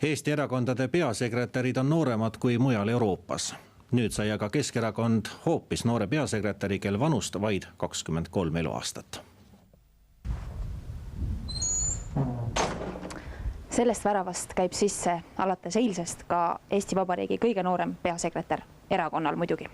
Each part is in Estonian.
Eesti erakondade peasekretärid on nooremad kui mujal Euroopas. Nüüd sai aga Keskerakond hoopis noore peasekretäri, kel vanust vaid 23 eluaastat. Sellest väravast käib sisse alates eilsest ka Eesti Vabariigi kõige noorem peasekretär, erakonnal muidugi.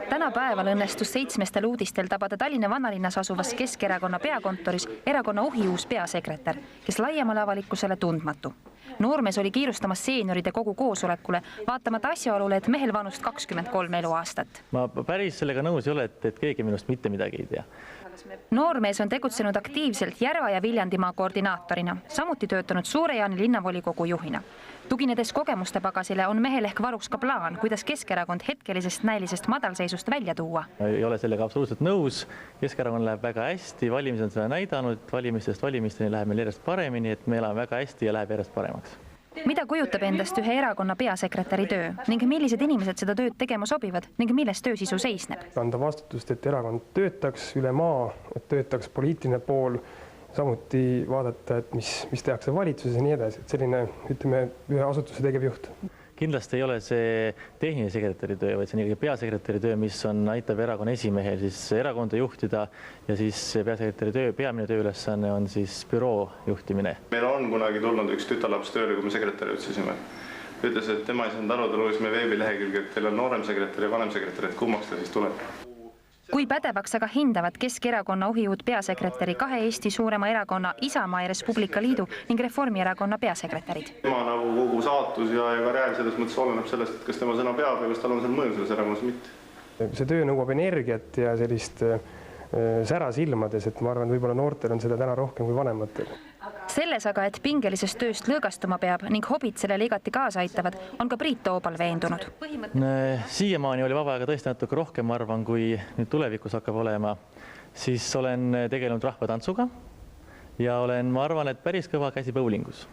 Täna päeval õnnestus 7 uudistel tabada Tallinna vanalinnas asuvas Keskerakonna peakontoris erakonna uhiuus peasekretär, kes laiemale avalikkusele tundmatu. Noormees oli kiirustamas seenioride kogu koosolekule, vaatamata asjaolule, et mehel vanust 23 eluaastat. Ma päris sellega nõus ei ole, et keegi minust mitte midagi ei tea. Noormees on tegutsenud aktiivselt Järva ja Viljandimaa koordinaatorina, samuti töötanud Suure-Jaani linnavolikogu juhina. Tuginedes kogemuste pagasile on mehel ehk varuks ka plaan, kuidas Keskerakond hetkelisest näilisest madalseisust välja tuua. Ei ole sellega absoluutselt nõus. Keskerakond läheb väga hästi, valimised on seda näidanud, valimistest valimisteni läheb meil järjest paremini, et me elame väga hästi ja läheb järjest paremaks. Mida kujutab endast ühe erakonna peasekretäri töö ning millised inimesed seda tööd tegema sobivad ning milles töö sisu seisneb? Anda vastutust, et erakond töötaks üle maa, et töötaks poliitiline pool, samuti vaadata, et mis tehakse valitsuses ja nii edasi. Et selline, ütleme, ühe asutuse tegevjuht. Kindlasti ei ole see tehnilise sekretäri töö, vaid see on peasekretäri töö, mis aitab erakonna esimehel erakonda juhtida ja siis peasekretäri töö, peamine tööülesanne on büroo juhtimine. Meil on kunagi tulnud üks tütarlaps tööle, kui me sekretäri otsisime. Ütles, et tema ei saanud aru, ta luges meie veebilehekülge, et teil on noorem sekretär ja vanem sekretär, et kummaks ta siis tuleb. Kui pädevaks aga hindavad Keskerakonna uhiuut peasekretäri kahe Eesti suurema erakonna Isamaa ja Res Publica Liidu ning Reformierakonna peasekretärid? Tema nagu kogu saatus ja karjäär selles mõttes oleneb sellest, et kas tema sõna peab ja kas tal on seal mõju selles erakonnas mitte. See töö nõuab energiat ja sellist sära silmades, et ma arvan, võib-olla noortel on seda täna rohkem kui vanematel. Selles aga, et pingelisest tööst lõõgastuma peab ning hobid sellele igati kaasa aitavad, on ka Priit Toobal veendunud. Siiamaani oli vaba aega tõesti natuke rohkem, ma arvan, kui nüüd tulevikus hakkab olema. Siis olen tegelenud rahvatantsuga ja olen, ma arvan, et päris kõva käsi bowlingus.